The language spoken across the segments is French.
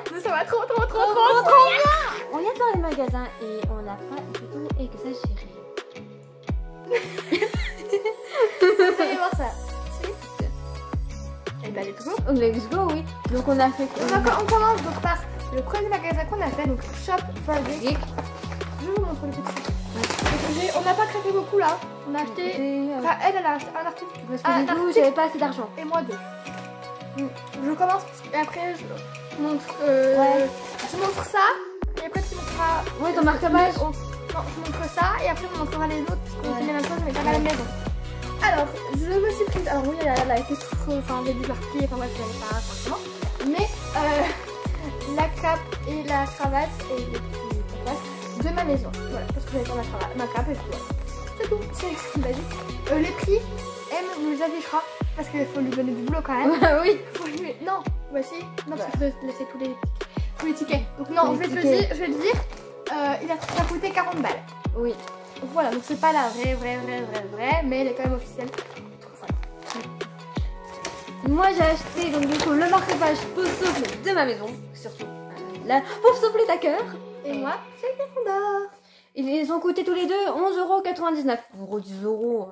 bien. Ça va trop bien. On vient dans les magasins et on n'a pas du tout exagéré. Vous allez voir ça. Et bah let's go. Let's go, oui. Donc on a fait quoi? On commence donc par le premier magasin qu'on a fait, donc Shop for Geek. Je vous montre le petit. On n'a pas craqué beaucoup là. On a acheté. Enfin, elle a acheté un article. Parce que du coup, j'avais pas assez d'argent. Et moi deux. Je commence et après je montre. Je montre ça. Et après tu montreras. Oui, ton marque-page. Non, je montre ça et après on montrera les autres parce qu'on fait les mêmes choses mais pas à la maison. Alors, je me suis prise. Alors oui, elle a été trop. Enfin, j'ai dû la replier. Enfin bref, je n'allais pas forcément. Mais la cape et la cravate et les petits tatouages de ma maison. Voilà, parce que j'avais pas ma cape et tout. Voilà. C'est tout, c'est basique. Les prix, M nous les affichera parce qu'il faut lui donner du boulot quand même. Oui. Faut lui... Non, voici. Non, parce que je dois laisser tous les tickets. Donc non, je vais te le dire. Il a coûté 40 balles. Oui. Voilà, donc c'est pas la vraie, mais elle est quand même officielle. Moi j'ai acheté donc du coup le marque-page Pauvre Souffle de ma maison, surtout la Pauvre Souffle à cœur. Et moi, c'est le Gryffondor. Ils ont coûté tous les deux 11,99 €. 10 €.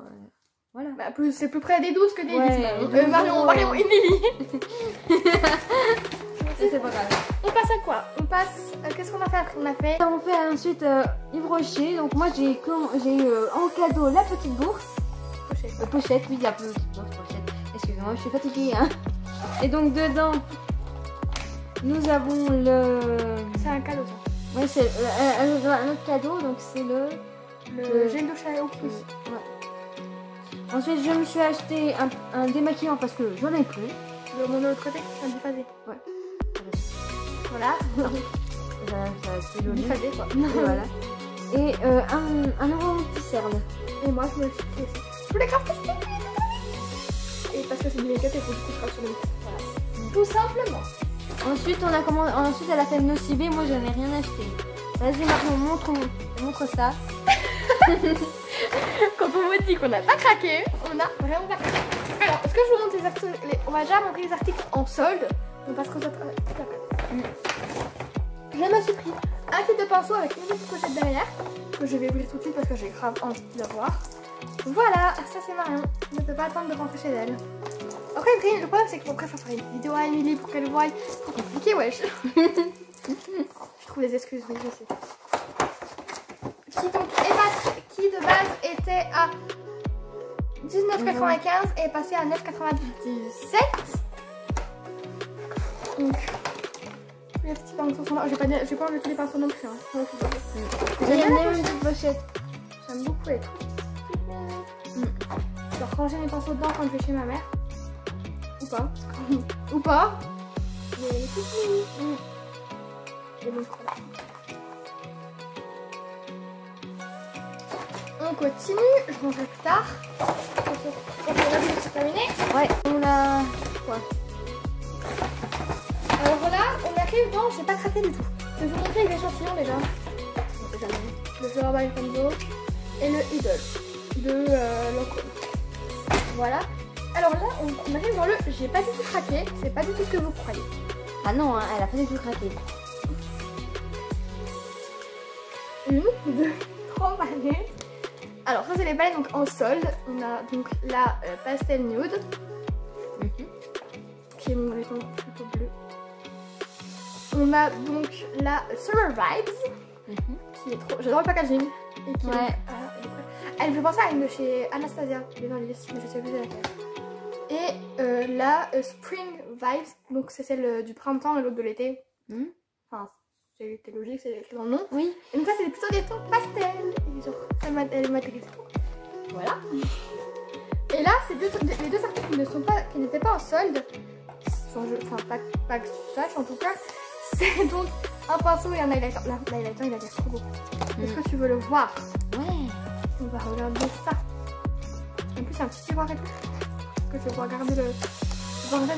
Voilà. Bah, c'est plus près des 12 que des 10. Ouais, Marion et Nelly. C'est pas grave. On passe à quoi? On passe. Qu'est-ce qu'on a fait après? On fait ensuite Yves Rocher. Donc moi j'ai eu en cadeau la petite bourse. Pochette, oui, la petite bourse pochette. Excusez-moi, je suis fatiguée. Hein. Et donc dedans, nous avons le. C'est un cadeau ça. Oui, c'est un autre cadeau. Donc c'est le gel de chaleur. Ouais. Ensuite, je me suis acheté un démaquillant parce que j'en ai plus. Mon de l'autre côté, un biphasé. Ouais. Voilà. C'est le biphasé quoi. Voilà. Et un nouveau petit cerne. Et moi, je me suis pris. Je voulais grave tester. Et parce que c'est du make-up et faut du coup je sur le make-up. Voilà. Tout simplement. Ensuite, ensuite, elle a fait Nocibé. Moi, je n'ai rien acheté. Vas-y, maintenant, montre ça. Quand on vous dit qu'on n'a pas craqué, on a vraiment pas craqué. Alors, est-ce que je vous montre les articles on va déjà montrer les articles en solde. On passera aux autres après. Je me suis pris un kit de pinceau avec une petite pochette derrière que je vais ouvrir tout de suite parce que j'ai grave envie de la voir. Voilà, ça c'est Marion. Je ne peux pas attendre de rentrer chez elle. Après, le problème c'est que mon préfère faire une vidéo à Emily pour qu'elle voie. C'est trop compliqué, wesh. Je trouve des excuses, oui, je sais. Qui de base était à 19,95 et est passé à 9,97. Donc, les petits pinceaux sont là. J'ai pas enlevé tous les pinceaux non plus. Hein. J'aime bien une petite pochette. J'aime beaucoup les trucs. Je dois ranger mes pinceaux dedans quand je vais chez ma mère. Ou pas. Ou pas. Mais les petites mini. Et donc voilà. On continue, je mangerai plus tard. Ok, là c'est terminé. Ouais, on a quoi? Alors là, on arrive dans. J'ai pas craqué du tout. Je vais vous montrer l'échantillon déjà. Le Fleur by Fonzo et le Idol de Lancôme. Voilà. Alors là, on arrive dans le. J'ai pas du tout craqué. C'est pas du tout ce que vous croyez. Ah non, hein, elle a pas du tout craqué. 1, 2, 3 balais. Alors ça c'est les balais donc en solde. On a donc la pastel nude qui est mon écran plutôt bleu. On a donc la Summer Vibes qui est trop. J'adore le packaging. Et qui elle me fait penser à une de chez Anastasia, les journalistes, mais je sais plus laquelle. Et la Spring Vibes, donc c'est celle du printemps et l'autre de l'été. Enfin, c'était logique, c'est écrit dans le nom. Oui. Et donc là, c'est plutôt des tons pastels. Et genre, elle m'intéresse trop. Voilà. Et là, les deux articles qui n'étaient pas en solde, enfin pas que tu saches en tout cas, c'est donc un pinceau et un highlighter. L'highlighter, il a l'air trop beau. Est-ce que tu veux le voir? Ouais. On va regarder ça. En plus, c'est un petit tiroir et tout. Que je vais regarder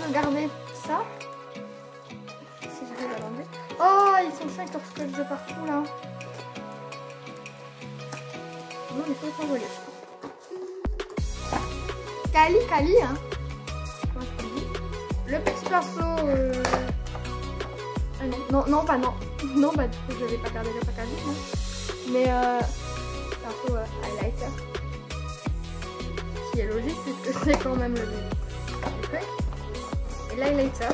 regarder ça. Si j'arrive à l'enlever. Oh, ils sont chiants avec leur scotch de partout là. Non, mais il faut s'envoler. Cali, hein. Le petit pinceau Ah non, pas non. Non, bah du coup je vais pas garder le packaging. Hein. Mais c'est un peu highlighter. Ce qui est logique puisque c'est quand même le truc. Et l'highlighter.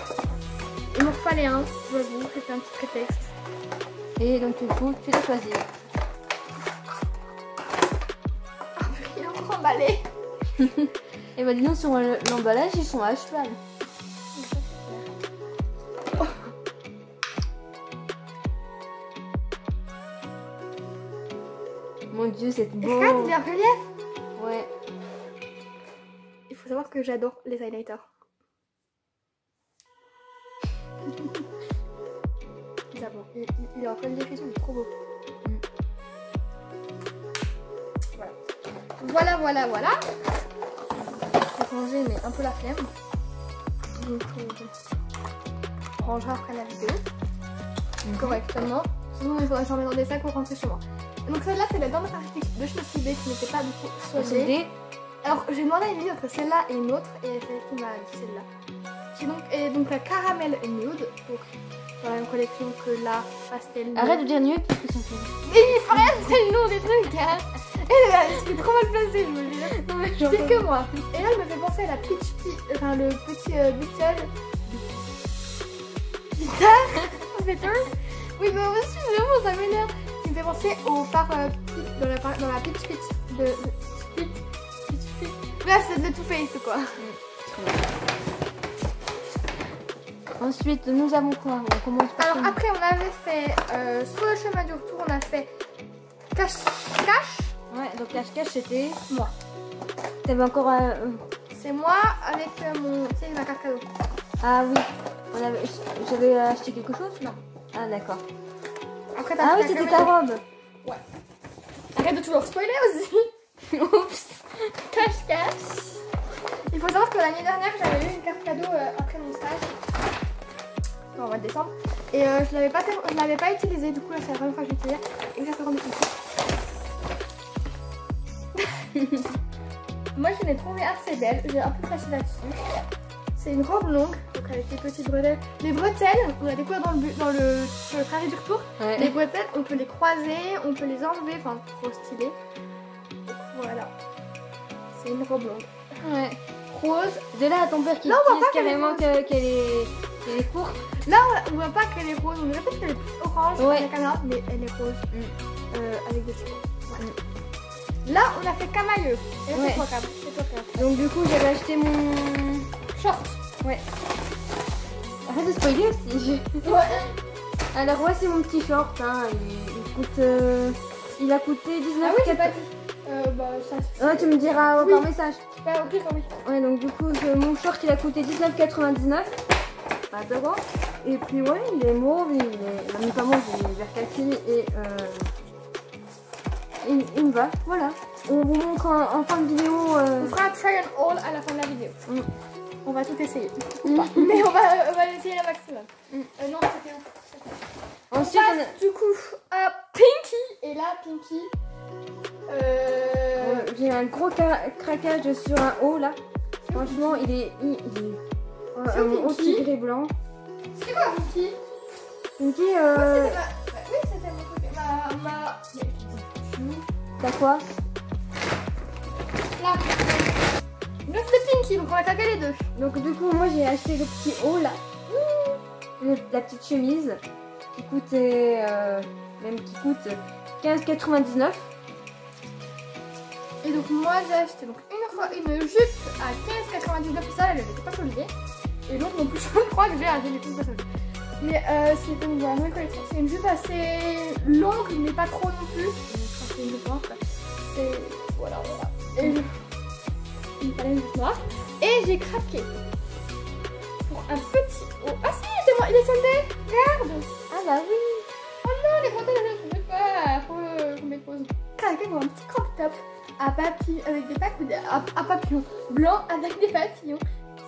Il m'en fallait un, je l'avoue, c'était un petit prétexte. Et donc du coup, tu l'as choisi. Ah, il est encore emballé. Et bah dis donc, sur l'emballage, ils sont à cheval. Oh. Mon dieu, c'est beau. Regarde, il y a un relief. Ouais. Il faut savoir que j'adore les highlighters. D'abord, il est en pleine définition, il est trop beau. Voilà. J'ai rangé, mais un peu la flemme. Donc, on rangera après la vidéo. Correctement. Sinon, il faudrait que j'en mette dans des sacs pour rentrer chez moi. Donc, celle-là, c'est la dernière article de chez eBay qui n'était pas du tout soldée. Alors, j'ai demandé à Émilie entre celle-là et une autre, et c'est elle qui m'a dit celle-là. Qui donc la caramel nude, pour dans la même collection que la pastel nude. Arrête de dire nude parce que ça fait. Mais il faut rien, c'est le nom des trucs, hein. Et là, je suis trop mal placée, je me dis. Non, mais C'est que moi. Et là, elle me fait penser à la peach tea, enfin le petit Beetle. Beetle. Oui, mais aussi, vraiment, ça m'énerve. Qui me fait penser au phare dans la peach peach de peach. Là, c'est de Too Faced, quoi. Ensuite, nous avons quoi? On commence par Alors, après, on avait fait sur le chemin du retour, on a fait cache-cache. Ouais, donc cache-cache, c'était Moi. T'avais encore un. C'est moi avec mon. Tu sais, ma carte cadeau. Ah oui. J'avais acheté quelque chose? Non. Ah d'accord. Après, Ah oui, c'était ta robe. Ouais. Arrête de toujours spoiler aussi. Oups. Cache-cache. Il faut savoir que l'année dernière, j'avais eu une carte cadeau après mon stage. Au mois de décembre. Et je l'avais pas utilisée. Du coup, là, c'est la première fois que je l'utilise. Et ça se rend ici. Moi, je l'ai trouvée assez belle. J'ai un peu craché là-dessus. C'est une robe longue, donc avec des petites bretelles. Les bretelles, on a découvert sur le trajet du retour. Ouais. Les bretelles, on peut les croiser, on peut les enlever. Enfin, trop stylé. Donc, voilà. C'est une robe longue. Ouais. Rose. De là à ton père qui Non, on voit dise pas qu'elle est carrément rose. qu'elle est courte. Là, on voit pas qu'elle est rose. On dirait peut-être qu'elle est plus orange Ouais. avec la caméra, mais elle est rose. Avec des cheveux. Ouais. Là, on a fait camailleux. Et là, Ouais. c'est toi, Cam. C'est toi, Cam. Donc du coup, j'avais acheté mon Short. Ouais. Arrête de spoiler aussi. Ouais. Alors ouais, c'est mon petit short. Hein. Il a coûté 19. Ah oui, j'ai pas dit. Bah, ça. Ouais, tu me diras Oui. par message. Bah, au pire, oui. Ouais, donc du coup, mon short il a coûté 19,99. Pas d'euros. Et puis ouais, il est mauve, il est pas mauve, il est vert kaki et il me va. Voilà. On vous montre en fin de vidéo. On fera un try and haul à la fin de la vidéo. On va tout essayer. Mm. Mais on va essayer le maximum. Non, c'était où? Ensuite, on passe du coup à Pinky. Et là, Pinky. j'ai un gros craquage sur un haut là. Franchement, il est C'est un Pinky. haut tigré blanc. C'est quoi Pinky? Pinky, Oui, c'était mon truc. t'as quoi? Là. Là, c'est Pinky, donc on va claquer les deux. Donc du coup, moi j'ai acheté le petit haut là. La petite chemise qui coûtait qui coûte 15,99. Et donc moi j'ai acheté donc une jupe à 15,99, ça elle n'était pas soldée. Et l'autre non plus, je crois que j'ai acheté des trucs pas soldés. Mais c'est donc dans la nouvelle collection. C'est une jupe assez longue mais pas trop non plus. Enfin, c'est une jupe noire. C'est voilà. Et il me fallait une jupe noire. Et j'ai craqué pour un petit haut. Ah si, c'est moi, il est soldé. Regarde. Ah bah oui. Oh non, les bretelles je ne veux pas. Faut mes pauses. Craqué pour un petit crop top à papillons avec des papillons blancs avec des papillons.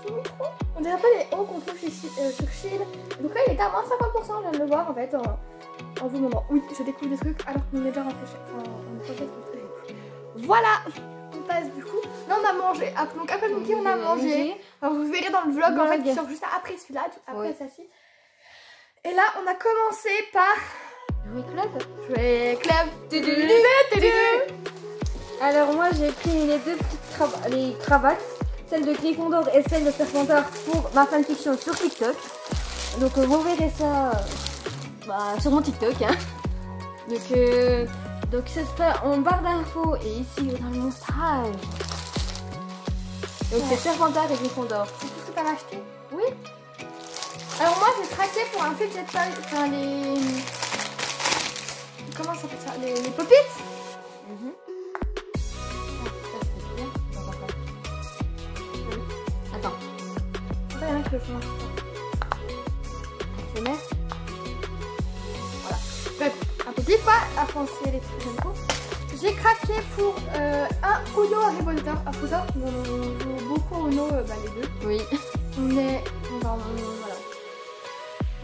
C'est trop. On dirait pas les hauts qu'on trouve sur Shein. Donc là, il était à moins 50%. Je viens de le voir en fait en vous montrant. Oui, je découvre des trucs alors qu'on est déjà rentré chez. Enfin, on est rentré. Voilà. On passe du coup. Là, on a mangé. Donc après midi, on a mangé. Alors, vous verrez dans le vlog en fait qui sort juste après celui-là, après celle-ci. Et là, on a commencé par Jouer club. jouer club. Alors moi j'ai pris les deux petites les cravates, celle de Gryffondor et celle de Serpentard pour ma fanfiction sur TikTok. Donc vous verrez ça sur mon TikTok. Hein. Donc ça se fait en barre d'infos et ici dans le montage. Donc c'est Serpentard et Gryffondor. C'est tout ce que t'as acheté? Oui. Alors moi j'ai craqué pour un fidget toy, enfin les... Comment ça s'appelle ça? Les pop-its. Attends. Il y en a qui le font. Je mets. Voilà. Bref, un pop-it quoi, à penser les trucs comme ça. J'ai craqué pour un Uno Harry Potter. À faut savoir qu'on joue beaucoup au Uno, les deux. Oui. Voilà.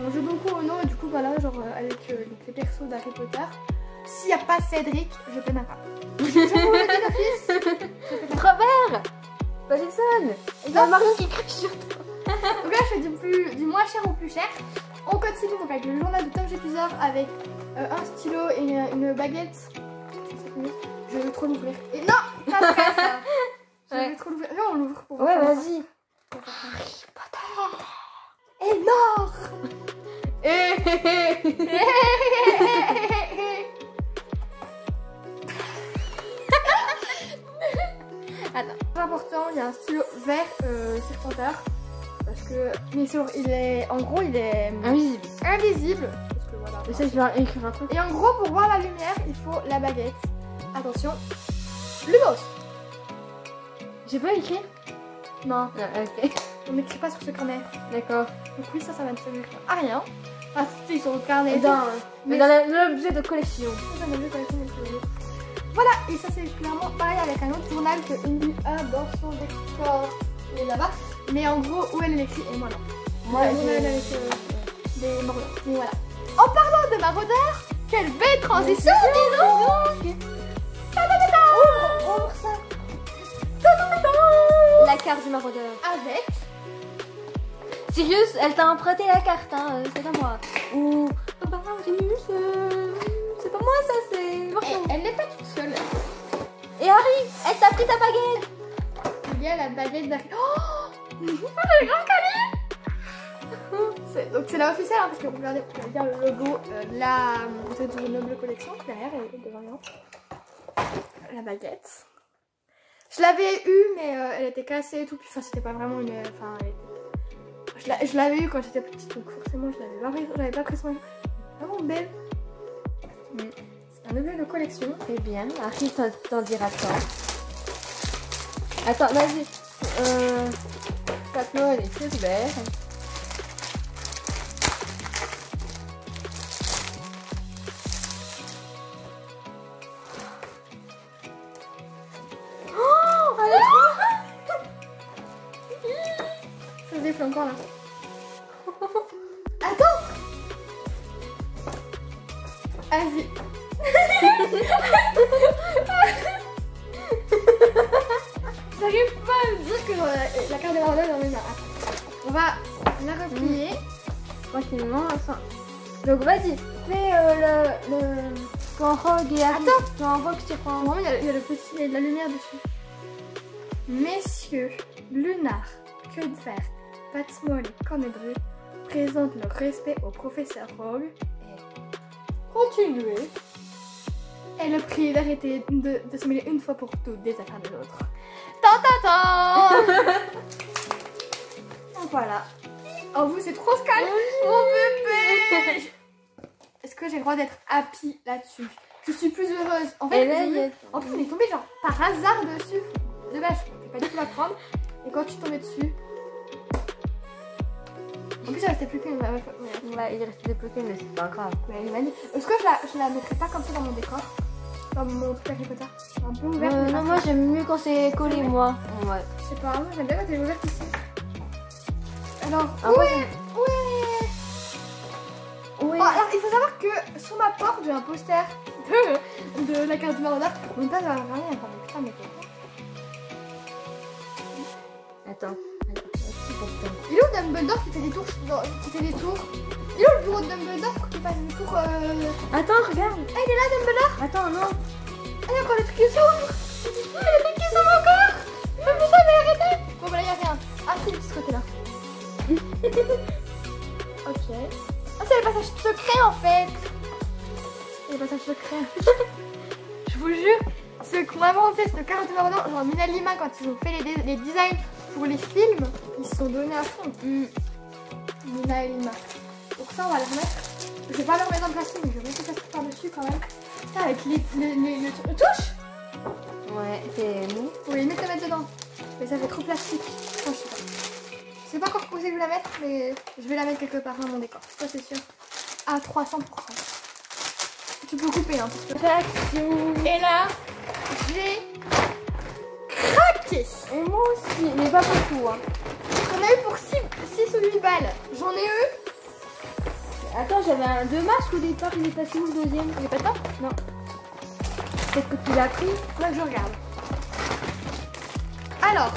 On joue beaucoup au Uno et du coup voilà, genre avec les persos d'Harry Potter. S'il n'y a pas Cédric, je peine un pas. Je vous le dis d'office. Robert, Pattinson. Il y a Marion qui crie sur toi. Donc là je fais du moins cher au plus cher. On continue donc avec le journal de Tom Jépiseur avec un stylo et une baguette. Je vais trop l'ouvrir. Et non, pas de ça. Je vais trop l'ouvrir. Non, on l'ouvre pour Ouais, vas-y. Harry Potter. Énorme. Attends. C'est important, il y a un stylo vert Serpentard. Parce que, bien sûr, il est Invisible. invisible. Parce que voilà. Et ça, je vais écrire un truc. Et en gros, pour voir la lumière, il faut la baguette. Attention, Lumos. J'ai pas écrit. Non, Ok. on n'écrit pas sur ce carnet. D'accord. Donc oui, ça va ne servir à rien. Ah, si, sur le carnet. Mais dans l'objet de collection. Voilà, et ça c'est clairement pareil avec un autre journal que Indy a dans son décor. Il est là-bas. Mais en gros, où elle l'écrit et moi non. Moi, le journal avec des maraudeurs. Mais voilà. En parlant de maraudeurs, quelle belle transition, dis donc. Ouvre ça. La carte du maraudeur. Avec. Sirius, elle t'a emprunté la carte, hein, c'est à moi. Ou. Papa, Sirius, c'est pas moi ça, c'est. Elle n'est pas toute seule. Et Harry, elle t'a pris ta baguette. Il y a la baguette d'Harry. Oh, le grand calibre. Donc c'est la officielle, hein, parce que regardez, vous pouvez dire le logo c'est une noble collection derrière et devant. La baguette. Je l'avais eue, mais elle était cassée et tout. Puis enfin, c'était pas vraiment une. Enfin, je l'avais eue quand j'étais petite, donc forcément, je l'avais pas pris soin. Vraiment belle. C'est un objet de collection. Eh bien, Harry t'en dira quoi. Attends, vas-y. Passe-moi les pieds verts. Ça se défle encore là. Attends. Vas-y. J'arrive pas à me dire que la carte de maraudeur est dans mes mains. On va la replier. Tranquillement, enfin. Donc vas-y, fais quand Rogue et Harry. Attends. Quand Rogue se prend. Vraiment, il y a le petit, il y a de la lumière dessus. Messieurs, Lunar, Queue de Fer, Patsmol et Cornedru présentent leur respect au professeur Rogue. Et continuez. Et le prix d'arrêter de se mêler une fois pour toutes des affaires de l'autre. Tant. Voilà. Oh, vous, c'est trop scalé. Mon bébé. Est-ce que j'ai le droit d'être happy là-dessus? Je suis plus heureuse. En fait, en plus, on est tombé genre par hasard dessus. De base, je ne pas dit qu'il va prendre. Et quand tu tombais dessus. En plus, il restait plus qu'une. Ouais, il restait plus qu'une, mais c'est pas grave. Ouais, est-ce que je la mettrais pas comme ça dans mon décor? Comme mon truc Harry Potter? Un peu ouvert. Non, moi j'aime mieux quand c'est collé, moi. Ouais. Je sais pas, moi j'aime bien quand elle est ouverte ici. Alors, ouais. Oh, alors, il faut savoir que sur ma porte, j'ai un poster de la carte du maraudeur. Mon père va regarder, putain, mais Attends. pourtant. Il est où Dumbledore qui fait des tours Il est où le bureau de Dumbledore pour qu'il fasse des tours Attends, regarde. Ah, il est là, Dumbledore. Attends, non. Ah, il y a encore le truc qui s'ouvre. Ah, le truc qui s'ouvre encore. Mais putain, mais arrêtez. Bon, bah là, il n'y a rien. Ah, si, de ce côté-là. Ok. Ah, c'est le passage secret en fait. C'est le passage secret. Je vous jure, ceux qui ont inventé cette carte de Mordant, genre Mina Lima, quand ils ont fait les designs pour les films, ils se sont donnés à fond. Mina Lima. Donc ça, on va le remettre. Je vais pas le remettre en plastique, mais je vais mettre ça par-dessus quand même. Ça, avec les touches. Ouais, c'est mou. Faut limite le mettre dedans. Mais ça fait trop plastique. Enfin, je sais pas. Je sais pas encore où c'est que je vais la mettre, mais je vais la mettre quelque part dans mon décor. Ça, c'est sûr. À 300%. Tu peux couper, hein. Réaction. Et là, j'ai craqué. Et moi aussi, mais pas beaucoup. Hein. J'en ai eu pour 6 ou 8 balles. J'en ai eu. Attends, j'avais 2 masques au départ, il est passé où le deuxième? Il est pas dedans? Non. Peut-être que tu l'as pris. Là que je regarde. Alors,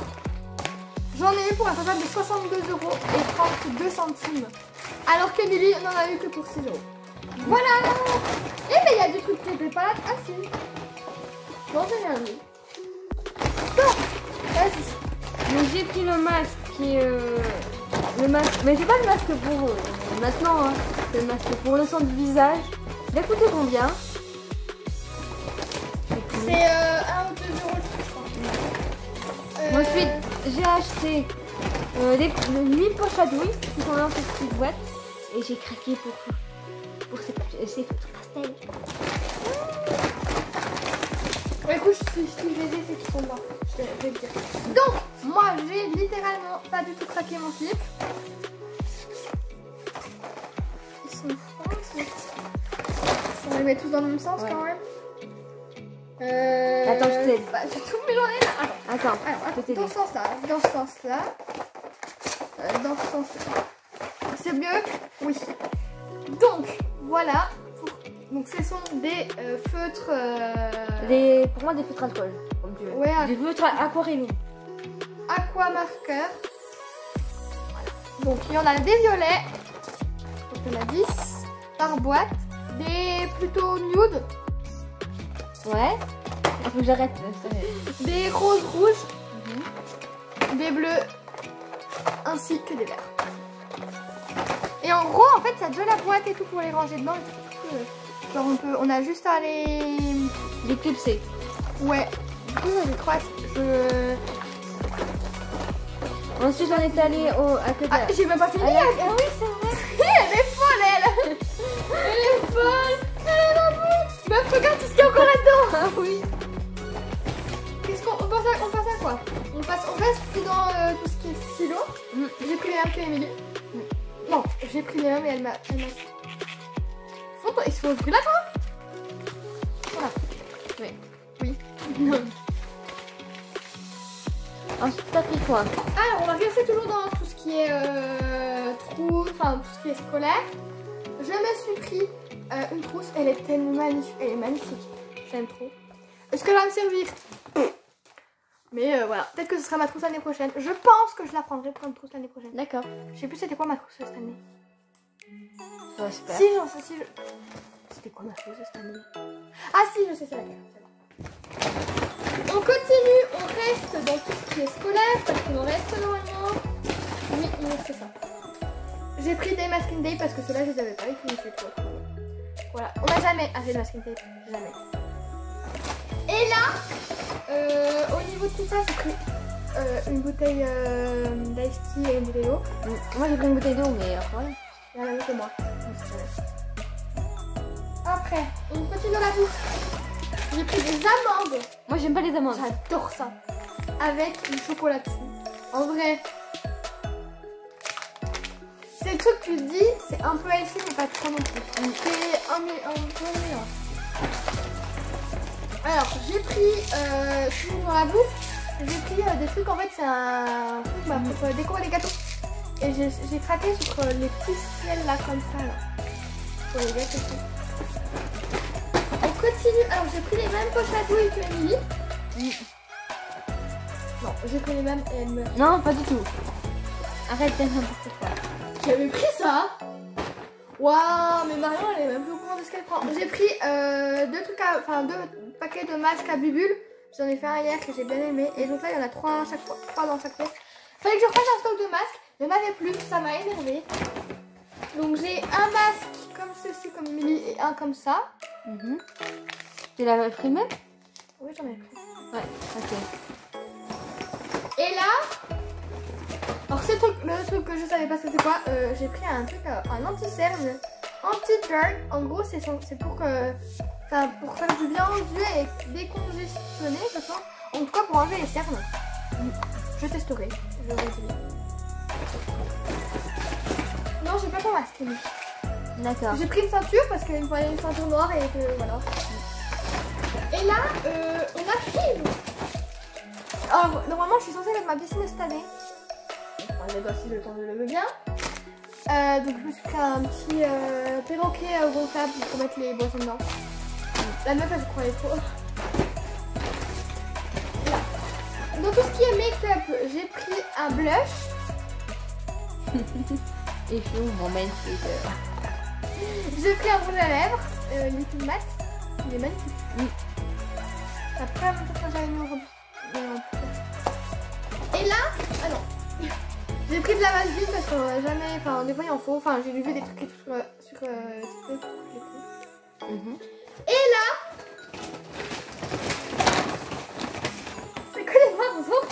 j'en ai eu pour un total de 62,32 €. Alors que Lily n'en a eu que pour 6 €. Voilà. Et mais il y a des trucs qui n'étaient pas là. Ah si. Non, j'ai rien vu. Non. Vas-y. Donc j'ai pris le masque qui est le masque, mais j'ai pas le masque pour maintenant, hein. C'est le masque pour le centre du visage. Il a coûté combien? C'est 1 ou 2 €, je crois. Ensuite, j'ai acheté les 8 poches à douille qui sont dans cette petite boîte et j'ai craqué pour ces photos pastel. Ouais, écoute, si je les ai, c'est qu'ils sont bons. Je vais le dire. Donc, moi, j'ai littéralement pas du tout craqué mon slip. Ils sont forts, on les met tous dans le même sens, ouais. Quand même. Attends, je t'aide. Bah, j'ai tout mélangé là. Attends, dans ce sens-là. Dans ce sens-là. Dans ce sens-là. C'est mieux? Oui. Donc, voilà. Donc, ce sont des feutres. Pour moi, des feutres alcool. Comme tu veux. Ouais, des feutres aquarellum. Aquamarqueur. Voilà. Donc, il y en a des violets. Donc, il y en a 10 par boîte. Des plutôt nude. Ouais. Il faut que j'arrête. Des roses rouges. Des bleus. Ainsi que des verts. Et en gros, en fait, ça a déjà la boîte et tout pour les ranger dedans. Genre, on a juste à les clipser. Ouais. Du coup, j'ai trop hâte. Ensuite, on est allé à côté. Ah, j'ai même pas fini. Ah oui, c'est vrai. Elle est folle, elle. Elle est folle. Elle en peut. Meuf, regarde tout ce qu'il y a encore là-dedans. Ah oui. Qu'est-ce qu'on passe à quoi? On reste dans tout ce qui est stylo. J'ai pris les mêmes que Emily. Non, j'ai pris les mêmes et elle m'a. Il se faut ouvrir là, toi? Voilà. Oui. Oui. Non. Ensuite, t'as pris quoi? Alors, on va rester toujours dans tout ce qui est trou, enfin tout ce qui est scolaire. Je me suis pris une trousse. Elle est tellement magnifique. Elle est magnifique. J'aime trop. Est-ce qu'elle va me servir? Mais voilà, peut-être que ce sera ma trousse l'année prochaine. Je pense que je la prendrai pour une trousse l'année prochaine. D'accord. Je sais plus c'était quoi ma trousse cette année. Ouais, super. Si, j'en sais, si. C'était quoi ma trousse cette année? Ah si, je sais, c'est laquelle. On continue, on reste dans tout ce qui est scolaire parce qu'il en reste normalement. Oui, il me reste ça. J'ai pris des masking tape parce que ceux-là je les avais pas et que je les trouve. Voilà, on n'a jamais assez de masking tape, jamais. Et là, au niveau de tout ça, j'ai pris une bouteille d'ice tea et une bouteille d'eau. Moi j'ai pris une bouteille d'eau, mais ouais. Il y en a que moi. Après, on continue dans la bouffe. J'ai pris des amandes. Moi j'aime pas les amandes. J'adore ça. Avec du chocolat dessus. En vrai, c'est le truc que tu te dis, c'est un peu healthy mais pas trop non plus. C'est un peu meilleur. Alors, j'ai pris, toujours dans la bouffe, j'ai pris des trucs, en fait c'est un truc pour décorer les gâteaux. Et j'ai craqué sur les petits ciels là comme ça là. Pour les gâteaux. On continue. Alors j'ai pris les mêmes poches à douille que Emily. Non, j'ai pris les mêmes et elle me... Non, pas du tout. Arrête de n'importe quoi. J'avais pris ça. Waouh, mais Marion elle est même plus au courant de ce qu'elle prend. J'ai pris deux paquets de masques à bulles. J'en ai fait un hier que j'ai bien aimé. Et donc là il y en a 3 à chaque fois, 3 dans chaque pièce. Fallait que je refasse un stock de masques. Il n'y en avait plus, ça m'a énervé. Donc j'ai un masque comme ceci, comme Milly, et un comme ça. Tu l'avais pris même? Oui, j'en ai pris. Ouais, ok. Et là, alors le truc que je savais pas c'était quoi, j'ai pris un truc, un anti-cerne, anti-dirt. En gros, c'est pour que, pour faire du bien aux yeux et décongestionner, je pense. En tout cas, pour enlever les cernes. Je testerai. Je vais essayer. Non, j'ai pas ton masque. D'accord. J'ai pris une ceinture parce qu'il me fallait une ceinture noire et que voilà. Et là, on arrive. Alors, normalement, je suis censée mettre ma piscine cette année. Enfin, les doigts si le temps je le veux bien. Donc, je me suis pris un petit perroquet gonflable pour mettre les boissons dedans. La meuf, elle se croyait trop. Dans tout ce qui est make-up, j'ai pris un blush. Et je mon magnifique. J'ai pris un rouge à lèvres, liquide mat. Il est magnifique. Après, un peu que j'avais mis aujourd'hui. Et là, ah non. J'ai pris de la vaseline parce qu'on n'a jamais, enfin des fois il en faut. Enfin, j'ai vu des trucs et tout sur TikTok. Et là, c'est que les pinceaux.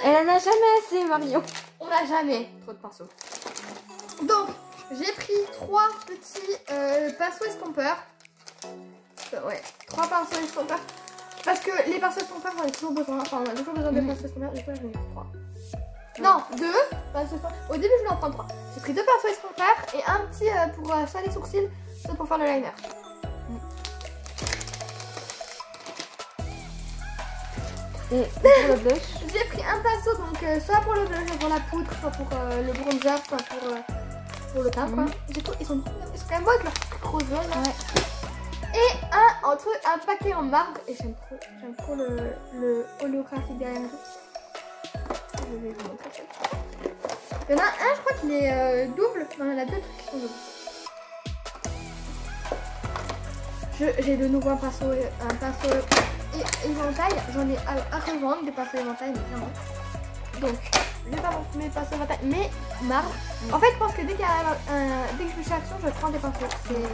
Elle en a jamais assez, Marion. On n'a jamais trop de pinceaux. Donc, j'ai pris 3 petits pinceaux estompeurs. Ouais, 3 pinceaux estompeurs. Parce que les pinceaux estompeurs, j'en ai toujours besoin. Enfin, on a toujours besoin de pinceaux estompeurs. Du coup, j'en ai pris 3. Non, 2 pinceaux estompeurs. Au début, je voulais en prendre 3. J'ai pris 2 pinceaux estompeurs et un petit pour soit les sourcils, soit pour faire le liner. Et pour le blush, j'ai pris un pinceau, donc soit pour le blush, soit pour la poudre, soit pour le bronzer, soit pour le teint, quoi. Ils sont quand même beaux avec leur truc rose jaune, là. Ouais. Et un paquet en marbre, et j'aime trop le holographique derrière nous. Je vais vous montrer ça. Il y en a un, je crois qu'il est double. Non, il y en a 2 trucs qui sont doubles. J'ai de nouveau un pinceau éventail. J'en ai à revendre des pinceaux éventail, mais vraiment. Donc, mes pinceaux éventail, mais marbre. En fait, je pense que dès que je fais action, je prends des pinceaux. C'est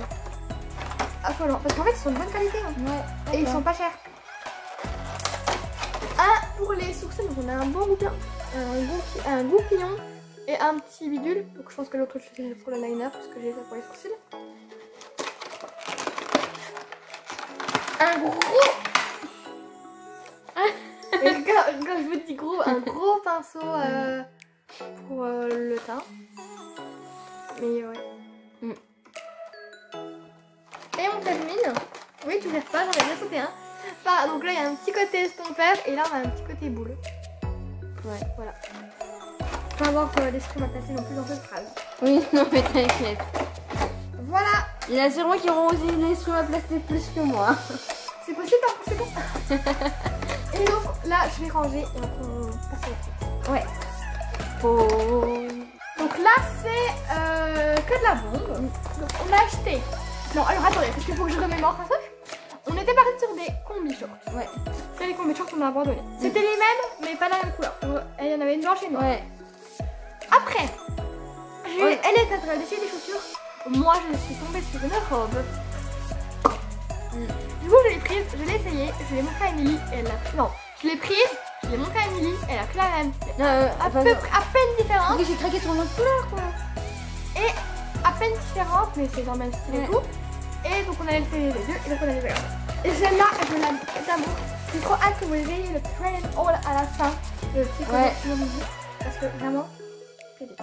affolant. Parce qu'en fait, ils sont de bonne qualité. Hein. Ouais, et ils sont pas chers. Un pour les sourcils, donc on a un bon goupillon, un goupillon et un petit bidule. Donc je pense que l'autre c'est pour le liner, parce que j'ai ça pour les sourcils. Un gros. Quand je vous dis gros, un gros pinceau pour le teint. Mais ouais. Et on termine. Oui, tu rêves pas, j'en ai bien sauté un. Enfin, donc là, il y a un petit côté estompeur et là, on a un petit côté boule. Ouais, voilà. Je vais avoir l'esprit m'a placé non plus dans cette phrase. Oui, non, mais t'inquiète. Voilà. Il y en a sûrement qui auront osé l'esprit m'a placé plus que moi. C'est possible, par conséquent. Et donc, là, je vais ranger et après, on passe à la suite. Ouais. Donc là, c'est que de la bombe. Donc, on a acheté. Non, alors attendez, parce qu'il faut que je remémore un truc. On était parti sur des combi shorts. Ouais. C'est les combi shorts qu'on a abandonnés. C'était les mêmes, mais pas la même couleur. Il y en avait une blanche et une noire. Ouais. Après, elle est en train d'essayer des chaussures. Moi, je suis tombée sur une robe. Du coup, je l'ai prise, je l'ai essayée, je l'ai montrée à Émilie et elle l'a pris. Non, je l'ai prise, je l'ai montrée à Émilie, elle a pris la même. À peine différente. Oui, j'ai craqué sur une autre couleur, quoi. Et à peine différente, mais c'est dans le même style et tout. Et donc on a essayé les deux, et donc on a les verres. Et celle-là, je l'aime d'amour. J'ai trop hâte que vous ayez le train all à la fin. Le petit parce que vraiment, c'est vite.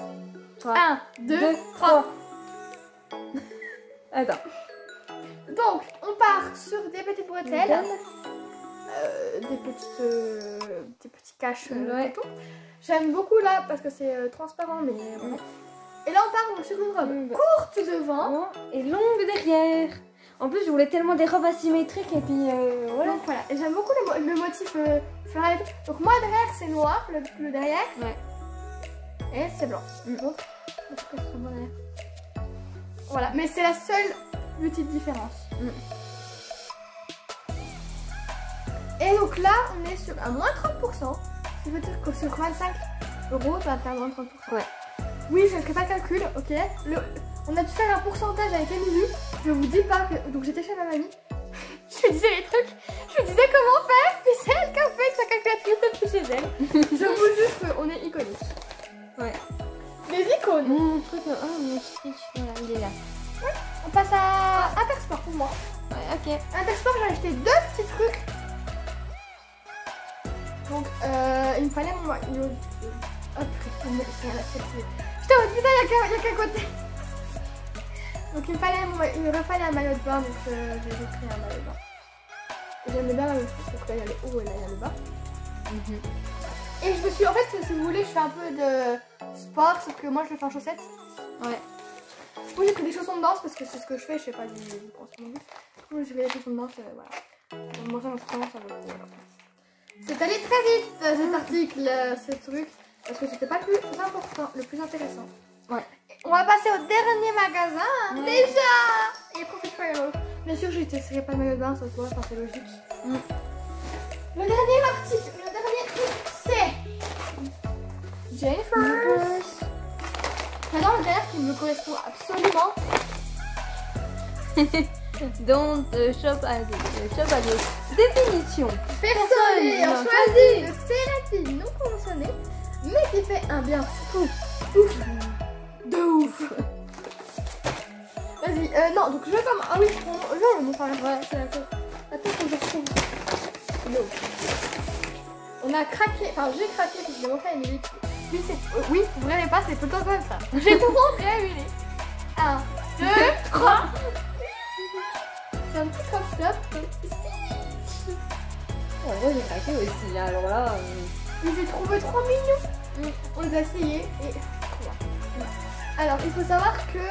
1, 2, 3. Attends. Donc, on part sur des petites bretelles. Des petits caches et tout. J'aime beaucoup là parce que c'est transparent, mais bon. Et là, on part donc sur une robe courte devant et longue derrière. En plus, je voulais tellement des robes asymétriques et puis voilà. Donc voilà, et j'aime beaucoup le motif floral et tout. Donc moi derrière, c'est noir, le derrière. Ouais. Et c'est blanc. Montre. Voilà, mais c'est la seule petite différence. Et donc là, on est sur un moins 30%. Ça veut dire que sur 25 €, tu vas faire moins 30%. Ouais. Oui, je ne fais pas le calcul, ok. On a dû faire un pourcentage avec Émilie. Je vous dis pas que. Donc j'étais chez ma mamie. Je lui disais les trucs. Je lui disais comment faire. Puis c'est elle qui a fait que sa calculatrice depuis chez elle. Je vous jure qu'on est iconique. Ouais. Les icônes. Mon truc, mon Stitch, voilà, il est là. Ouais. On passe à Intersport pour moi. Ouais, ok. Intersport, j'ai acheté 2 petits trucs. Donc, il me fallait mon maillot. Hop, je te putain, il y a qu'à côté. Donc, il me refallait un maillot de bain. Donc, j'ai pris un maillot de bain. J'aime bien la même chose. Donc, là, il y a le haut et là, il y a le bas. Et je me suis. En fait, si vous voulez, je fais un peu de sport. Sauf que moi, je le fais en chaussettes. Ouais. Moi, j'ai pris des chaussons de danse parce que c'est ce que je fais. Je fais pas du consommé. Du coup, j'ai pris des chaussons de danse. Voilà. Donc, moi, ça vaut le coup. C'est allé très vite cet article, ce truc, parce que c'était pas le plus important, le plus intéressant. Ouais. On va passer au dernier magasin, déjà. Et profite pas. Bien sûr, je ne testerai pas le maillot de bain, ça se voit, enfin, c'est logique. Le dernier article, le dernier truc, c'est Jennifer's. Maintenant, le dernier qui me correspond absolument. Donc, shop à des définition. Personne n'a choisi de thérapie non conventionnée, mais qui fait un bien fou. Ouf. De ouf. Vas-y, non, donc je vais comme. Ah oui, je le montre. Ouais, c'est la chose. Attends, faut que je retrouve. On a craqué, enfin j'ai craqué, parce que je l'ai montré à Émilie. Oui, vous verrez pas, c'est tout le temps comme ça. J'ai tout montré à Émilie. 1, 2, 3. C'est un petit crop top. En vrai, j'ai craqué aussi, alors là. Je les ai trouvés trop mignons. On les a essayés et. Alors, il faut savoir que,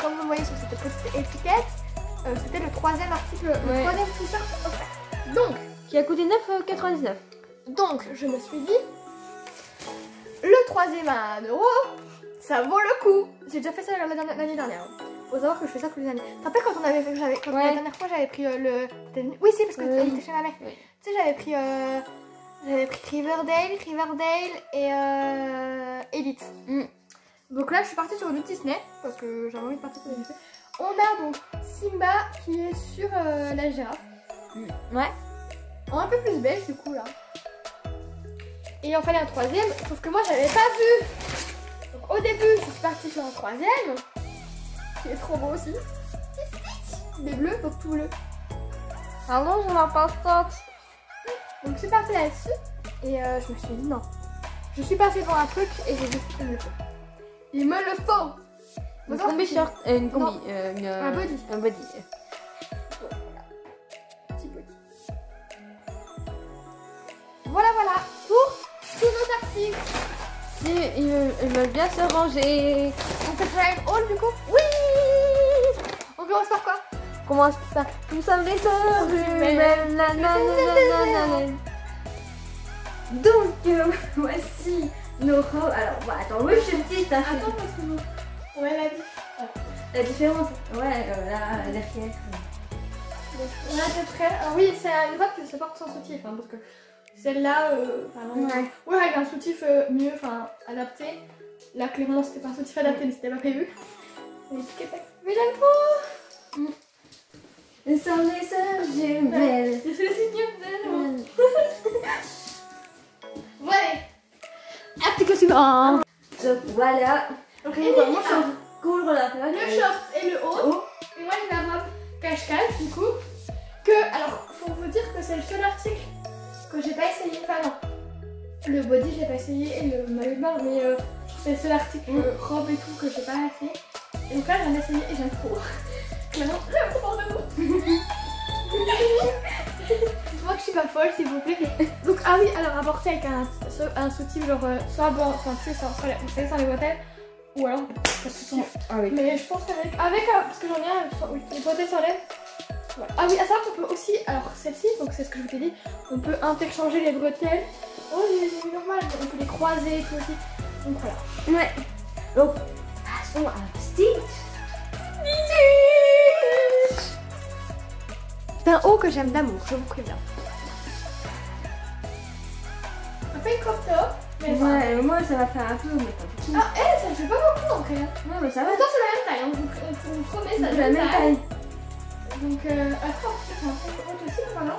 comme vous le voyez sur cette petite étiquette, c'était le 3e article, le 3e t-shirt offert. Donc, qui a coûté 9,99 €. Donc, je me suis dit, le 3e à 1 €, ça vaut le coup. J'ai déjà fait ça l'année dernière. Faut savoir que je fais ça tous les années. Tu te rappelles quand on avait fait, la dernière fois j'avais pris le. Oui, c'est parce que t'étais chez ma mère. Oui. Tu sais, j'avais pris Riverdale et Elite. Donc là, je suis partie sur le Disney parce que j'avais envie de partir sur le Disney. On a donc Simba qui est sur la girafe. Ouais. Un peu plus beige du coup là. Et il en fallait un 3e, sauf que moi j'avais pas vu. Donc au début, je suis partie sur un 3e. Qui est trop beau aussi. Il est bleu, donc tout bleu. Alors, je m'en passe tente. Donc je suis partie là-dessus. Et je me suis dit non. Je suis passée devant un truc et j'ai dit il me le faut. Il me le faut. Une combi short, une combi, un body. Un body. Petit body. Voilà, voilà. Pour tous nos articles. Si, ils veulent bien se ranger. On fait drive all du coup. Oui. On commence par quoi? On commence par nous sommes les sœurs jumelles. Donc, voici nos robes. Alors, bah, attends, oui, je suis petite. Hein, attends, parce que vous. Ouais, la vie. La différence, ouais, là, derrière. On a cette très. Oui, c'est une robe qui se porte sans soutif, hein, parce que celle-là, ouais, avec un soutif mieux, enfin, adapté. Là, clairement, c'était pas un soutif adapté, mais c'était pas prévu. Mais j'aime trop. Nous sommes les sœurs jumelles. Je suis le signe de ouais. Article suivant. Donc voilà. Donc, Comment ça couvre la le short et le haut. Et moi j'ai la robe cache-cache du coup. Que, alors, faut vous dire que c'est le seul article que j'ai pas essayé. Enfin non. Le body j'ai pas essayé et le maillot de bain, mais c'est le seul article robe et tout que j'ai pas essayé. Et donc là j'en ai essayé et j'aime trop. Maintenant, j'aime trop de vous. Moi que je suis pas folle s'il vous plaît. Donc ah oui, alors apporter avec un soutif genre soit bon, enfin tu sais sans les bretelles ou alors ah oui. mais je pense qu'avec parce que j'en ai un, oui, les bretelles s'enlèvent. Voilà. Ah oui, à ça on peut aussi, alors celle-ci, donc c'est ce que je t'ai dit, on peut interchanger les bretelles. Oh j'ai normal, on peut les croiser et tout aussi. Donc voilà. Ouais. Donc, passons à Stitch. C'est un haut que j'aime d'amour, je vous préviens. Un peu une crop top. Mais Ouais, moi ça va faire un peu, mais pas beaucoup. Ah, elle, ça fait pas beaucoup en vrai. Non, mais ça va. Pourtant, c'est la même taille, hein. Je vous promets, ça C'est la même taille. Donc, attends, c'est un peu aussi, voilà.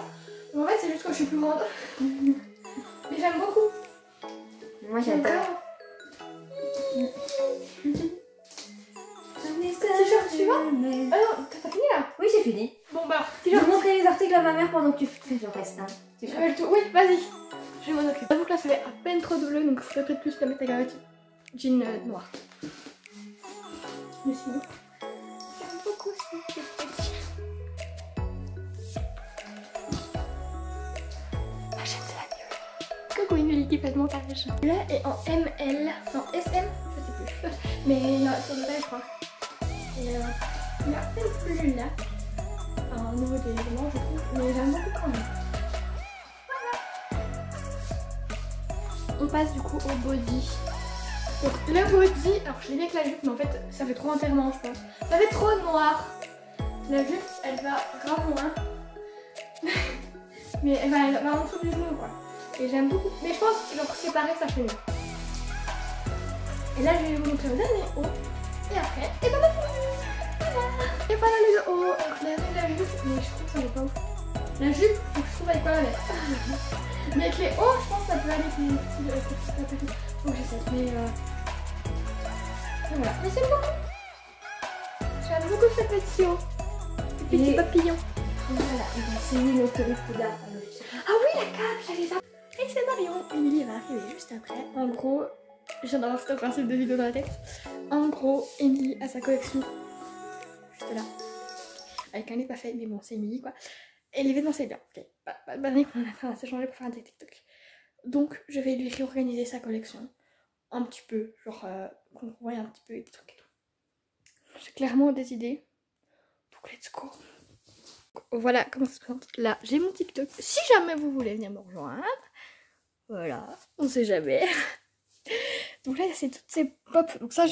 Mais en fait, c'est juste que je suis plus grande. Mais j'aime beaucoup. Moi j'adore. T-shirt suivant. Ah non, t'as fini là? Oui, j'ai fini. Bon bah, Je vais montrer les articles à ma mère pendant que tu fais le reste. Hein. je vais le tout. Oui, vas-y. Je vais m'en occuper. J'avoue que là, ça fait à peine trop de bleu, donc il faudrait peut-être plus la mettre à gravette. Jean noir. Mais sinon, j'aime beaucoup ce petit. Ah, j'aime ça mieux. Coucou, une jolie qui fait de montage. Là est en ML, non SM, je sais plus. Mais non, sur le taille, je crois. Et il y a peut-être plus là. Enfin, au niveau des éléments, je trouve. Mais j'aime beaucoup quand même. On passe du coup au body. Donc le body, alors je l'ai mis avec la jupe, mais en fait ça fait trop enterrement je pense. Ça fait trop noir. La jupe elle va grave loin. Mais elle va en dessous du genou quoi. Et j'aime beaucoup. Mais je pense que genre séparer ça fait mieux. Et là je vais vous montrer le dernier haut. Et après, et ben voilà. Et voilà le haut. Alors je l'ai avec la jupe, mais je trouve que ça va pas ouf. La jupe, faut que je trouve avec quoi la mettre. Mais avec les hauts, je pense que ça peut aller plus. Faut que j'essaie. Mais voilà. Mais c'est beaucoup. J'aime beaucoup ce petit haut. Les petits papillons. Voilà, c'est une autoroute là. Ah oui, la cape, j'avais ça. Et c'est Marion. Emily va arriver juste après. En gros, je viens d'avoir ce principe de vidéo dans la tête. En gros, Emily a sa collection. Juste là. Avec un nez pas fait, mais bon, c'est Emily quoi. Et les vêtements c'est bien, ok. On a s'échanger pour faire un TikTok. Donc je vais lui réorganiser sa collection. Un petit peu, genre qu'on voit un petit peu des trucs et tout. J'ai clairement des idées. Donc let's go. Voilà comment ça se présente. Là j'ai mon TikTok. Si jamais vous voulez venir me rejoindre. Voilà, on sait jamais. Donc là c'est toutes ces pop. Donc ça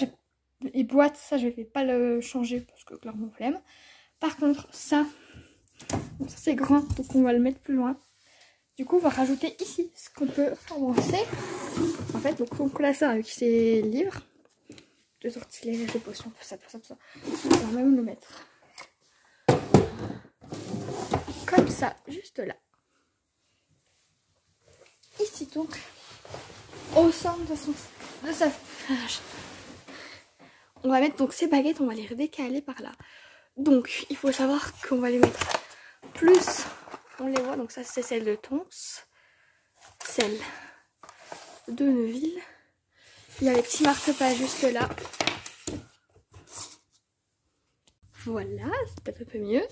les boîtes, ça je vais pas le changer parce que clairement flemme. Par contre ça. Donc ça c'est grand, donc on va le mettre plus loin. Du coup on va rajouter ici ce qu'on peut avancer. En fait donc on colle ça avec ses livres. De sortilèges, de potions, tout ça. On va même le mettre. Comme ça, juste là. Ici donc. Au centre de sa page. On va mettre donc ces baguettes, on va les redécaler par là. Donc il faut savoir qu'on va les mettre plus, on les voit, donc ça c'est celle de Tons, celle de Neuville. Il y a les petits marque-pages juste là. Voilà, c'est peut-être un peu mieux.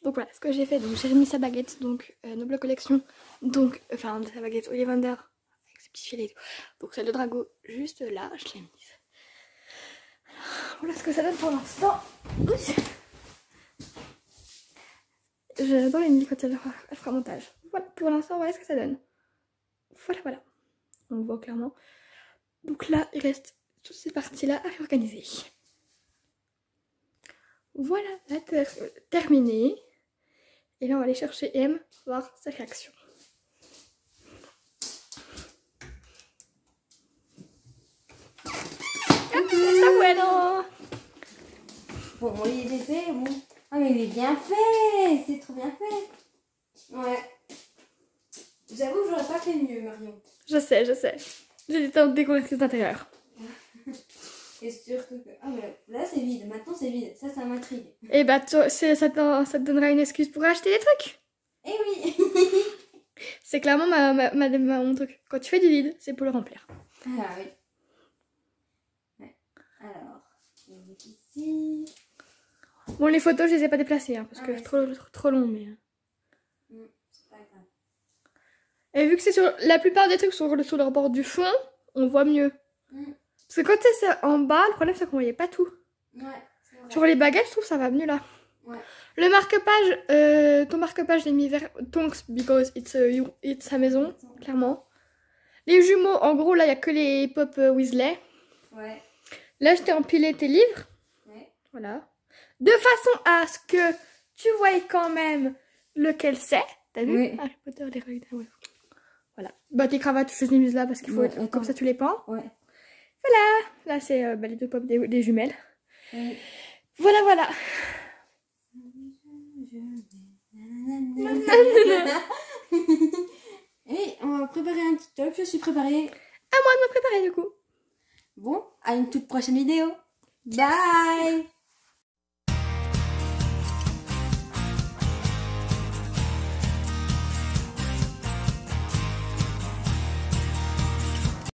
Donc voilà ce que j'ai fait, donc j'ai remis sa baguette, donc Noble Collection, donc, enfin sa baguette Ollivander, avec ses petits filets et tout. Donc celle de Drago juste là, je l'ai mise. Voilà ce que ça donne pour l'instant. J'adore Emily quand elle fera montage. Voilà, pour l'instant, voilà ce que ça donne. Voilà. On voit clairement. Donc là, il reste toutes ces parties-là à réorganiser. Voilà, là, terminé. Et là, on va aller chercher M, voir sa réaction. Está bueno. Bon, il est fait, bon. Ah, mais il est bien fait. C'est trop bien fait. Ouais. J'avoue que j'aurais pas fait mieux, Marion. Je sais. J'ai du temps de découvrir les intérieurs. Et surtout que... Ah, mais là, c'est vide. Maintenant, c'est vide. Ça m'intrigue. Et bah, ça te donnera une excuse pour acheter des trucs. Eh oui. C'est clairement mon truc. Quand tu fais du vide, c'est pour le remplir. Ah oui. Ouais. Alors, on est ici. Bon, les photos, je les ai pas déplacées, hein, parce que ouais, c'est trop long, mais... C'est pas grave. Et vu que c'est sur... La plupart des trucs sont sur leur bord du fond, on voit mieux. Parce que quand c'est en bas, le problème, c'est qu'on voyait pas tout. Ouais, c'est vrai. Sur les baguettes, je trouve que ça va mieux, là. Ouais. Le marque-page, ton marque-page, je l'ai mis vers Tonks, because it's sa maison, clairement. Les jumeaux, en gros, là, il n'y a que les pop Weasley. Ouais. Là, je t'ai empilé tes livres. Ouais. Voilà. De façon à ce que tu voyes quand même lequel c'est. T'as vu? Oui. Harry Potter, les reliques d'un... Voilà. Bah, tes cravates, je les ai mises là parce qu'il faut... Ouais, comme ça, tu les pends. Ouais. Voilà. Là, c'est les deux pop des jumelles. Ouais. Voilà, voilà. Et on va préparer un petit top. Je suis préparée. À moi de me préparer, du coup. Bon, à une toute prochaine vidéo. Bye.